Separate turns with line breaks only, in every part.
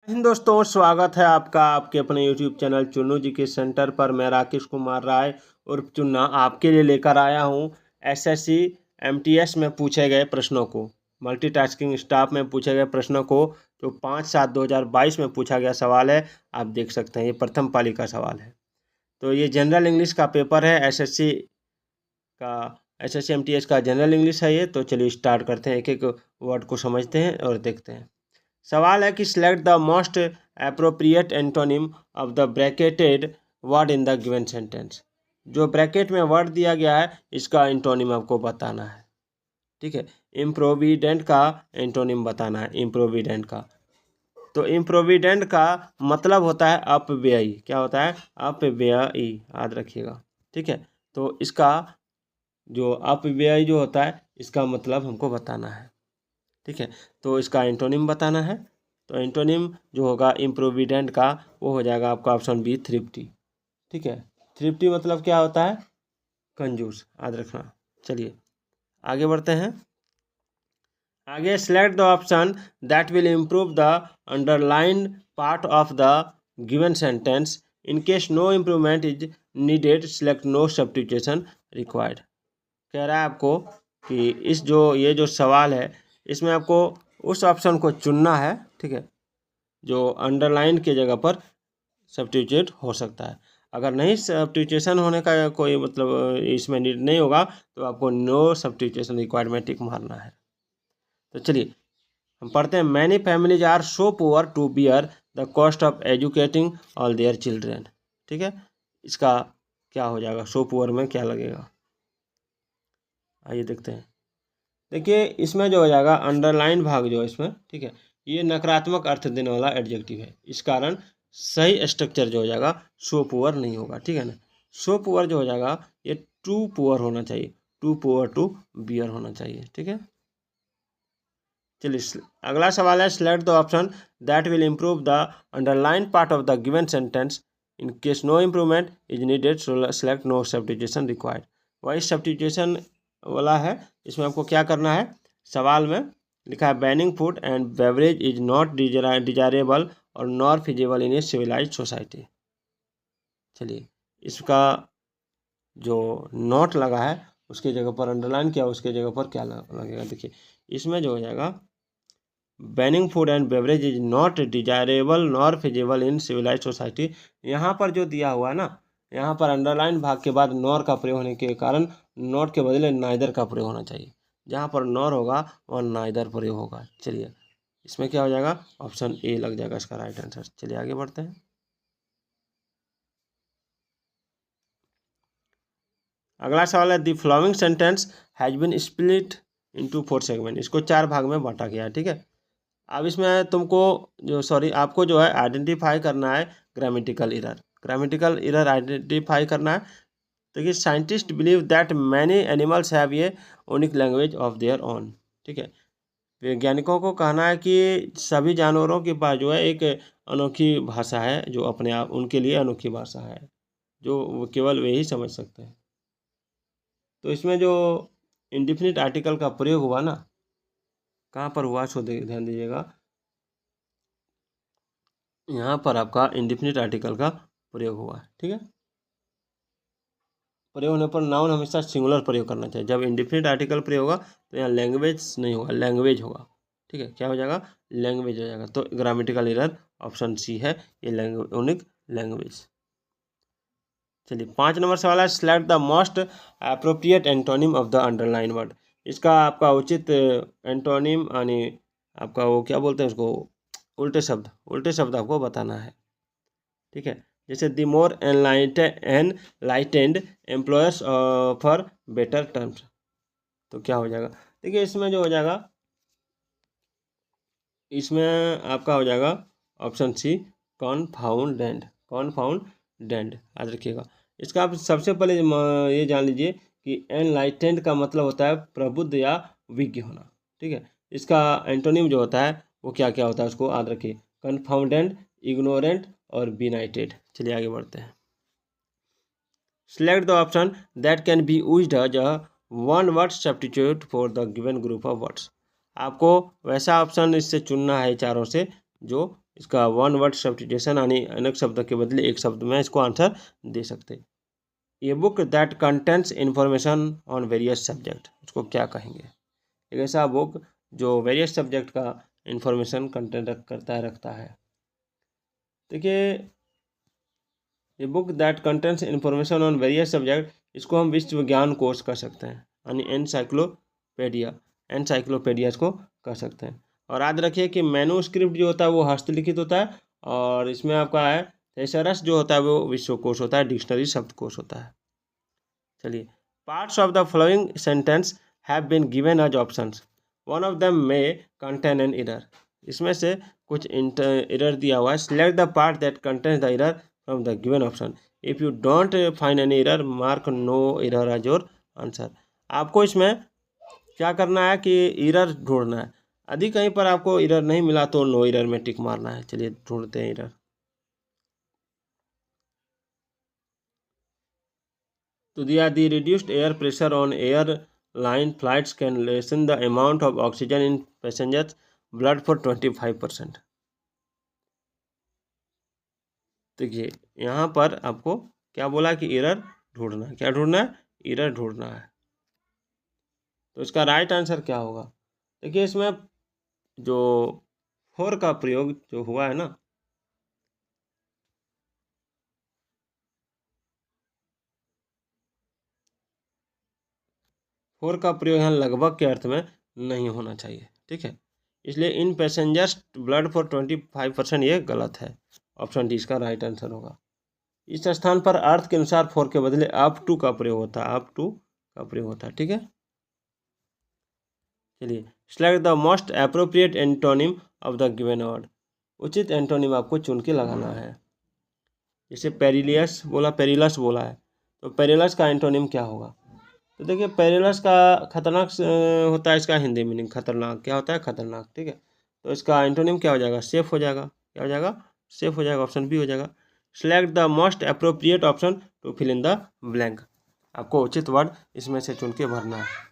हिंद दोस्तों, स्वागत है आपका आपके अपने YouTube चैनल चुन्नू जी के सेंटर पर। मैं राकेश कुमार राय उर्फ चुन्ना आपके लिए लेकर आया हूँ एसएससी एमटीएस में पूछे गए प्रश्नों को, मल्टीटास्किंग स्टाफ में पूछे गए प्रश्नों को, जो 5/7/2022 में पूछा गया सवाल है। आप देख सकते हैं, ये प्रथम पाली का सवाल है। तो ये जनरल इंग्लिश का पेपर है, एसएससी एमटीएस का जनरल इंग्लिश है ये। तो चलिए स्टार्ट करते हैं, एक एक वर्ड को समझते हैं और देखते हैं। सवाल है कि select the most appropriate antonym of the bracketed word in the given sentence. जो ब्रैकेट में वर्ड दिया गया है इसका एंटोनिम आपको बताना है। ठीक है, इम्प्रोविडेंट का एंटोनिम बताना है, इम्प्रोविडेंट का। तो इम्प्रोविडेंट का मतलब होता है अपव्ययी। क्या होता है? अपव्ययी, याद रखिएगा। ठीक है, तो इसका जो अपव्ययी जो होता है इसका मतलब हमको बताना है। ठीक है, तो इसका एंटोनिम बताना है। तो एंटोनिम जो होगा इम्प्रोविडेंट का, वो हो जाएगा आपका ऑप्शन बी, थ्रिफ्टी। ठीक है, थ्रिफ्टी मतलब क्या होता है? कंजूस, याद रखना। चलिए आगे बढ़ते हैं। आगे select the option that will improve the underlined part of the given sentence. In case no improvement is needed, select no substitution required. कह रहा है आपको कि ये जो सवाल है इसमें आपको उस ऑप्शन को चुनना है। ठीक है, जो अंडरलाइन के जगह पर सब्स्टिट्यूट हो सकता है। अगर नहीं सब्स्टिट्यूशन होने का कोई मतलब इसमें नीड नहीं होगा तो आपको नो सब्स्टिट्यूशन रिक्वायर्ड में टिक मारना है। तो चलिए हम पढ़ते हैं। Many families are so poor to bear the cost of educating all their children. ठीक है, इसका क्या हो जाएगा? सो पुअर में क्या लगेगा? आइए देखते हैं। देखिए इसमें जो हो जाएगा अंडरलाइन भाग जो है इसमें, ठीक है, ये नकारात्मक अर्थ देने वाला एडजेक्टिव है। इस कारण सही स्ट्रक्चर जो हो जाएगा सो पुअर नहीं होगा। ठीक है ना, सो पुअर जो हो जाएगा ये टू पुअर होना चाहिए, टू पुअर टू बियर होना चाहिए। ठीक है, चलिए अगला सवाल है। Select the option that will improve the underline part of the given sentence. In case no improvement is needed, select no substitution required. वही सब्स्टिट्यूशन वाला है। इसमें आपको क्या करना है? सवाल में लिखा है banning food and beverage is not desirable और नॉर फिजिबल इन ए सिविलाइज्ड सोसाइटी। चलिए इसका जो नॉट लगा है उसके जगह पर अंडरलाइन किया, उसके जगह पर क्या लगेगा? देखिए इसमें जो हो जाएगा banning food and beverage is not desirable nor feasible in civilised society. यहाँ पर जो दिया हुआ है ना, यहाँ पर अंडरलाइन भाग के बाद नॉर का प्रयोग होने के कारण नॉट के बदले नाइदर का प्रयोग होना चाहिए। जहाँ पर नॉर होगा वहाँ नाइदर प्रयोग होगा। चलिए इसमें क्या हो जाएगा? ऑप्शन ए लग जाएगा इसका राइट आंसर। चलिए आगे बढ़ते हैं। अगला सवाल है the following sentence has been split into 4 segment. इसको 4 भाग में बांटा गया है। ठीक है, अब इसमें तुमको आपको जो है आइडेंटिफाई करना है grammatical error. Grammatical error identify करना है। देखिए scientist believe that many animals have ये unique language of their own. ठीक है, वैज्ञानिकों को कहना है कि सभी जानवरों के पास जो है एक अनोखी भाषा है, जो अपने आप उनके लिए अनोखी भाषा है, जो वो केवल वे ही समझ सकते हैं। तो इसमें जो इंडिफिनिट आर्टिकल का प्रयोग हुआ ना, कहाँ पर हुआ सो ध्यान दीजिएगा। यहाँ पर आपका इंडिफिनिट आर्टिकल का प्रयोग हुआ है। ठीक है, प्रयोग होने पर नाउन हमेशा सिंगुलर प्रयोग करना चाहिए। जब इंडिफिनिट आर्टिकल प्रयोग होगा तो यहाँ लैंग्वेज नहीं होगा, लैंग्वेज होगा। ठीक है, क्या हो जाएगा? लैंग्वेज हो जाएगा। तो ग्रामेटिकल एरर ऑप्शन सी है, ये यूनिक लैंग्वेज। चलिए 5 नंबर सवाल है। Select the most appropriate antonym of the underline word. इसका आपका उचित एंटोनिम यानी आपका वो क्या बोलते हैं उसको, उल्टे शब्द आपको बताना है। ठीक है, जैसे the more enlightened employers for better terms. तो क्या हो जाएगा? देखिए इसमें जो हो जाएगा, इसमें आपका हो जाएगा ऑप्शन सी, कॉन्फाउंडेंट। कॉन्फाउंडेंट याद रखिएगा। इसका आप सबसे पहले ये जान लीजिए कि एनलाइटेंड का मतलब होता है प्रबुद्ध या विज्ञ होना। ठीक है, इसका एंटोनिम जो होता है वो क्या क्या होता है उसको याद रखिए, कन्फाउंडेंट, इग्नोरेंट और बिनाइटेड। चलिए आगे बढ़ते हैं। Select the option that can be used as a one word substitute for the given group of words। आपको वैसा ऑप्शन इससे चुनना है चारों से जो इसका वन वर्ड सब्स्टिट्यूशन यानी अनेक शब्द के बदले एक शब्द में इसको आंसर दे सकते हैं। A book that contents information on various subject, इसको क्या कहेंगे? एक ऐसा बुक जो वेरियस सब्जेक्ट का इंफॉर्मेशन कंटेंट रखता है। देखिए, a book that contents information on various subject, इसको हम विश्व विज्ञान कोश कर सकते हैं, यानी एनसाइक्लोपीडिया इसको कर सकते हैं। और याद रखिए कि मैन्युस्क्रिप्ट जो होता है वो हस्तलिखित होता है, और इसमें आपका है थेसरस जो होता है वो विश्वकोश होता है, डिक्शनरी शब्दकोश होता है। चलिए, parts of the following sentence have been given as options, one of them may contain an error. इसमें से कुछ एरर दिया हुआ है। Select the part that contains the error from the given option, if you don't find any error mark no error as your answer. आपको इसमें क्या करना है कि एरर ढूंढना है। यदि कहीं पर आपको एरर नहीं मिला तो नो एरर में टिक मारना है। चलिए ढूंढते हैं एरर। तो दिया the reduced air pressure on airline flights can lessen the amount of oxygen in passengers blood for 25%। देखिए, यहाँ पर आपको क्या बोला कि एरर ढूंढना है। क्या ढूंढना है? एरर ढूंढना है। तो इसका राइट आंसर क्या होगा? देखिए, इसमें जो फोर का प्रयोग जो हुआ है ना, फोर का प्रयोग यहाँ लगभग के अर्थ में नहीं होना चाहिए, ठीक है। इसलिए इन पैसेंजर्स ब्लड फॉर 25% ये गलत है। ऑप्शन डी इसका राइट आंसर होगा। इस स्थान पर अर्थ के अनुसार फोर के बदले अप टू का प्रयोग होता है, अप टू का प्रयोग होता है, ठीक है। चलिए, select the most appropriate antonym of the given word. उचित एंटोनिम आपको चुन के लगाना है। जैसे पेरिलियस बोला, पेरिलस बोला है, तो पेरिलस का एंटोनिम क्या होगा? तो देखिए, पेरिलस का खतरनाक होता है, इसका हिंदी मीनिंग खतरनाक। क्या होता है? खतरनाक, ठीक है। तो इसका एंटोनिम क्या हो जाएगा? सेफ हो जाएगा। क्या हो जाएगा? सेफ हो जाएगा। ऑप्शन बी हो जाएगा। Select the most appropriate option to fill in the blank. आपको उचित वर्ड इसमें से चुन के भरना है।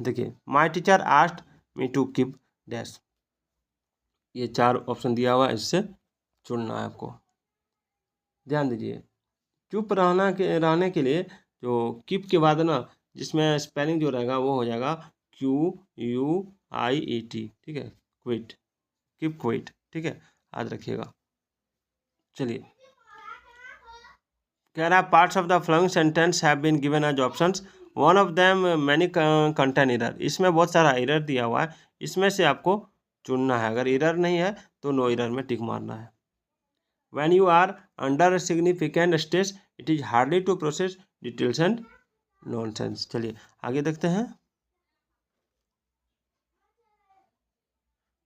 देखिए, my teacher asked me to keep dash, ये चार ऑप्शन दिया हुआ है, इससे चुनना है आपको। ध्यान दीजिए, चुप रहने के लिए जो कीप के बाद ना जिसमें स्पेलिंग जो रहेगा वो हो जाएगा QUIET, ठीक है, क्विट, कीप क्विट, ठीक है, याद रखिएगा। चलिए, कह रहा है parts of the following sentence have been given as options, one of them many contain error. इसमें बहुत सारा एरर दिया हुआ है, इसमें से आपको चुनना है। अगर एरर नहीं है तो नो एरर में टिक मारना है। When you are under significant stress, it is hardly to process details and nonsense। चलिए आगे देखते हैं।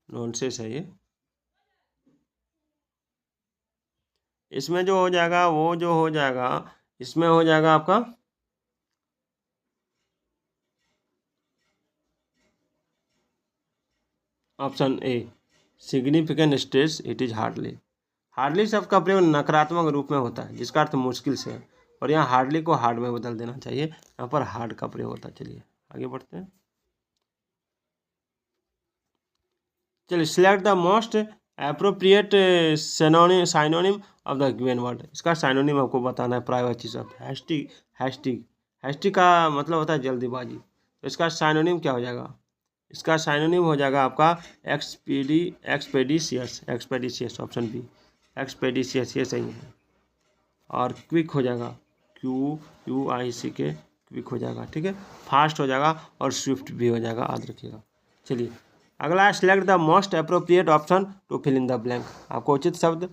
नॉनसेंस है ये। इसमें जो हो जाएगा वो जो हो जाएगा, इसमें हो जाएगा आपका option A, significant stress it is hardly. Hardly शब्द का प्रयोग नकारात्मक रूप में होता है, जिसका अर्थ मुश्किल से है, और यहाँ हार्डली को हार्ड में बदल देना चाहिए। यहाँ पर हार्ड का प्रयोग होता है। चलिए आगे बढ़ते हैं। चलिए, select the most appropriate synonym of the given word. इसका साइनोनिम आपको बताना है। प्राइवेसी शब्द, हैस्टिक, हैस्टिक, हैस्टिक का मतलब होता है जल्दीबाजी। तो इसका साइनोनिम क्या हो जाएगा? इसका साइनोनिम हो जाएगा आपका एक्सपेडिशियस, एक्सपेडिशियस, ऑप्शन बी, एक्सपेडिशियस, ये सही है। और क्विक हो जाएगा, QUICK, क्विक हो जाएगा, ठीक है, फास्ट हो जाएगा, और स्विफ्ट भी हो जाएगा, याद रखिएगा। चलिए अगला है select the most appropriate option to fill in the blank. आपको उचित शब्द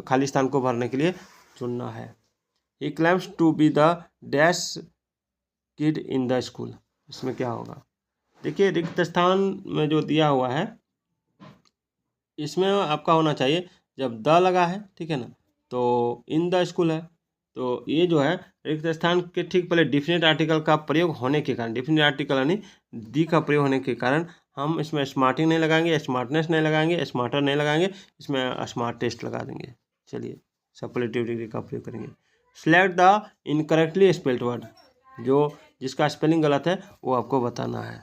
खाली स्थान को भरने के लिए चुनना है। He claims to be the dash kid in the school, इसमें क्या होगा? देखिए, रिक्त स्थान में जो दिया हुआ है इसमें आपका होना चाहिए जब द लगा है, ठीक है ना, तो इन द स्कूल है, तो ये जो है रिक्त स्थान के ठीक पहले डिफिनेट आर्टिकल का प्रयोग होने के कारण, डिफिनेट आर्टिकल यानी दी का प्रयोग होने के कारण हम इसमें स्मार्टिंग नहीं लगाएंगे, स्मार्टनेस नहीं लगाएंगे, स्मार्टर नहीं लगाएंगे, इसमें स्मार्ट टेस्ट लगा देंगे। चलिए सप्लेटिव डिग्री का प्रयोग करेंगे। Select the incorrectly spelled word, जो जिसका स्पेलिंग गलत है वो आपको बताना है।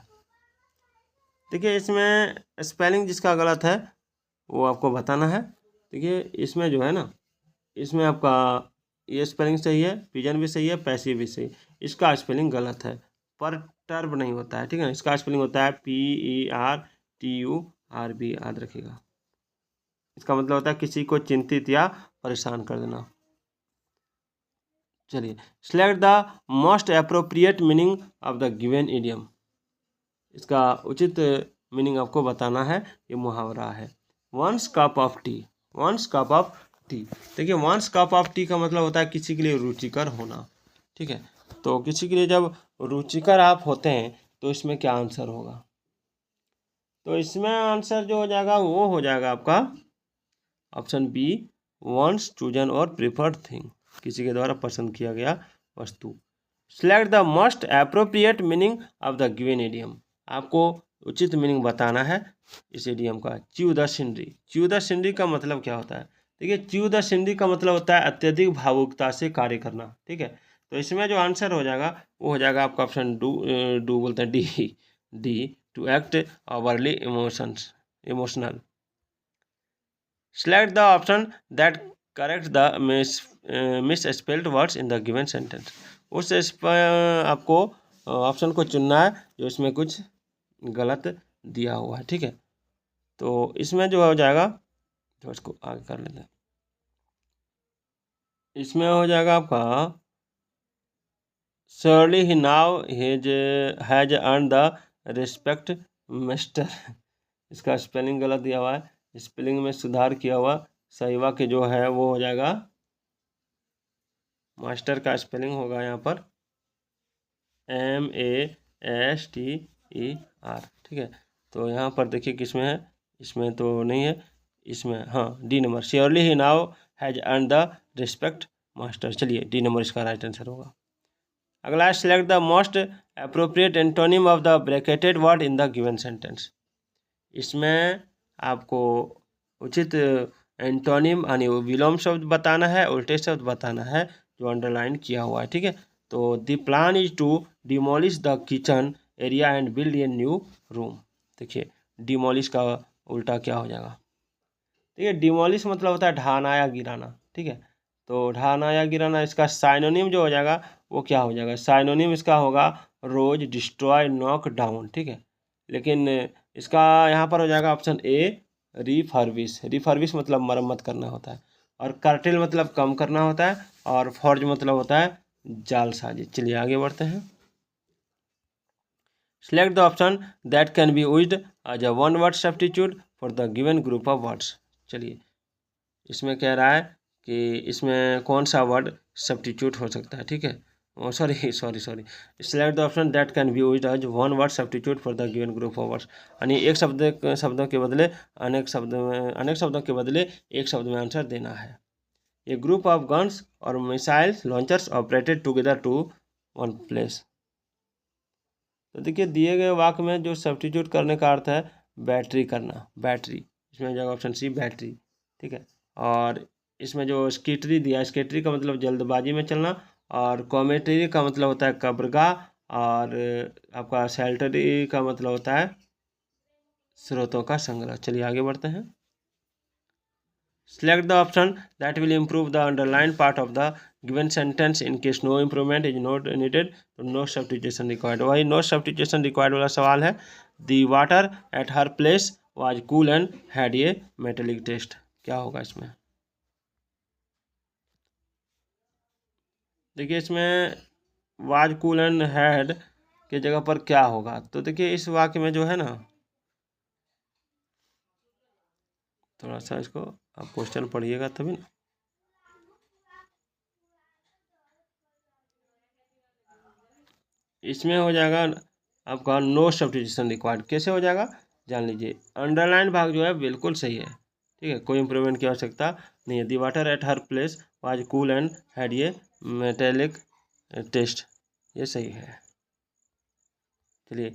देखिए इसमें स्पेलिंग जिसका गलत है वो आपको बताना है। देखिए इसमें जो है ना, इसमें आपका ये स्पेलिंग सही है, पिजन भी सही है, पैसिव भी सही, इसका स्पेलिंग गलत है। पर टर्ब नहीं होता है, ठीक है ना, इसका स्पेलिंग होता है PERTURB, याद रखिएगा। इसका मतलब होता है किसी को चिंतित या परेशान कर देना। चलिए, select the most appropriate meaning of the given idiom. इसका उचित मीनिंग आपको बताना है। ये मुहावरा है, one's cup of tea. One's cup of tea, देखिए वंस कप ऑफ टी का मतलब होता है किसी के लिए रुचिकर होना, ठीक है। तो किसी के लिए जब रुचिकर आप होते हैं तो इसमें क्या आंसर होगा? तो इसमें आंसर जो हो जाएगा वो हो जाएगा आपका ऑप्शन बी, वंस चूजन और प्रिफर्ड थिंग, किसी के द्वारा पसंद किया गया वस्तु। Select the most appropriate meaning of the given idiom. आपको उचित मीनिंग बताना है इस इडियम का। Chew the scenery. Chew the scenery का मतलब क्या होता है? देखिए च्यू द सिनरी का मतलब होता है अत्यधिक भावुकता से कार्य करना, ठीक है। तो इसमें जो आंसर हो जाएगा वो हो जाएगा आपका ऑप्शन डू बोलते हैं D, to act overly emotional. Select the option that corrects the misspelled words in the given sentence. उस आपको ऑप्शन को चुनना है जो इसमें कुछ गलत दिया हुआ है, ठीक है। तो इसमें जो हो जाएगा, तो इसको आगे कर लेते हैं। इसमें हो जाएगा आपका surely he now has earned the respect master। इसका स्पेलिंग गलत दिया हुआ है, स्पेलिंग में सुधार किया हुआ। सही वाक्य जो है वो हो जाएगा, मास्टर का स्पेलिंग होगा यहाँ पर MASTER, ठीक है। तो यहाँ पर देखिए किसमें है, इसमें तो नहीं है, इसमें हाँ D number, surely he now has earn the respect master. चलिए डी नंबर इसका राइट आंसर होगा। अगला है select the most appropriate antonym of the bracketed word in the given sentence. इसमें आपको उचित एंटोनिम यानी विलोम शब्द बताना है, उल्टे शब्द बताना है जो अंडरलाइन किया हुआ है, ठीक है। तो the plan is to demolish the kitchen area and build a new room. देखिए डिमोलिश का उल्टा क्या हो जाएगा? देखिए डिमोलिश मतलब होता है ढाना या गिराना, ठीक है। तो ढाना या गिराना, इसका साइनोनिम जो हो जाएगा वो क्या हो जाएगा? साइनोनिम इसका होगा रोज, डिस्ट्रॉय, नॉक डाउन, ठीक है। लेकिन इसका यहाँ पर हो जाएगा ऑप्शन ए, रिफर्बिश। रिफर्बिश मतलब मरम्मत करना होता है, और कर्टेल मतलब कम करना होता है, और फॉर्ज मतलब होता है जालसाजी। चलिए आगे बढ़ते हैं। Select the option that can be used as a one word substitute for the given group of words. चलिए इसमें कह रहा है कि इसमें कौन सा वर्ड सब्स्टिट्यूट हो सकता है, ठीक है। Sorry select the option that can be used as one word substitute for the given group of words, यानी एक शब्दों के बदले अनेक शब्दों के बदले एक शब्द में आंसर देना है। ए ग्रुप ऑफ गन्स और missile launchers operated together to one place. तो देखिए दिए गए वाक्य में जो सब्स्टिट्यूट करने का अर्थ है बैटरी करना, बैटरी, इसमें जाएगा ऑप्शन सी बैटरी, ठीक है। और इसमें जो स्केटरी दिया, स्केटरी का मतलब जल्दबाजी में चलना, और कॉमेटरी का मतलब होता है कब्रगाह, और आपका सेल्टरी का मतलब होता है स्रोतों का संग्रह। चलिए आगे बढ़ते हैं। Select the option that will improve the underlined part of the given sentence in case no improvement is not needed, तो no substitution required। वही no substitution required वाला सवाल है। The water at her place was cool and had a metallic taste। क्या होगा इसमें? देखिए इसमें was cool and had के जगह पर क्या होगा? तो देखिए इस वाक्य में जो है ना, थोड़ा सा इसको आप क्वेश्चन पढ़िएगा तभी ना। इसमें हो जाएगा आपका नो सब्स्टिट्यूशन रिक्वायर्ड। कैसे हो जाएगा जान लीजिए। अंडरलाइन भाग जो है बिल्कुल सही है, ठीक है, कोई इंप्रूवमेंट की आवश्यकता नहीं है। The water at her place was cool and had ये मेटेलिक टेस्ट, ये सही है। चलिए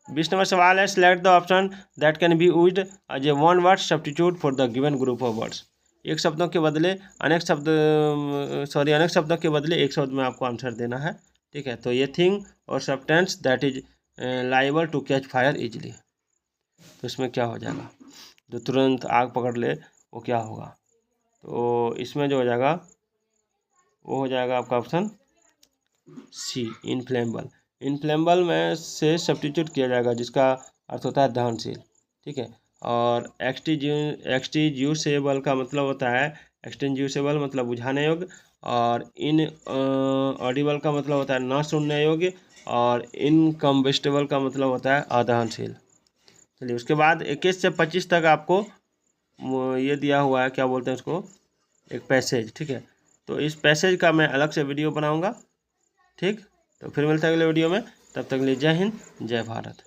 20 नंबर सवाल है। Select the option that can be used as a one word substitute for the given group of words. एक शब्दों के बदले अनेक शब्दों के बदले एक शब्द में आपको आंसर देना है, ठीक है। तो ये थिंग और substance that is liable to catch fire easily. तो इसमें क्या हो जाएगा, जो तुरंत आग पकड़ ले वो क्या होगा, तो इसमें जो हो जाएगा वो हो जाएगा आपका ऑप्शन सी, इनफ्लेमेबल। इनफ्लेमेबल में से सब्स्टिट्यूट किया जाएगा जिसका अर्थ होता है दहनशील, ठीक है। और एक्सटिंग्विशेबल का मतलब होता है, एक्सटिंग्विशेबल मतलब बुझाने योग्य, और इन ऑडिबल का मतलब होता है न सुनने योग्य, और इनकम्बस्टेबल का मतलब होता है अदहनशील। चलिए उसके बाद 21 से 25 तक आपको ये दिया हुआ है, क्या बोलते हैं उसको, एक पैसेज, ठीक है। तो इस पैसेज का मैं अलग से वीडियो बनाऊंगा, ठीक। तो फिर मिलता है अगले वीडियो में, तब तक के लिए जय हिंद जय भारत।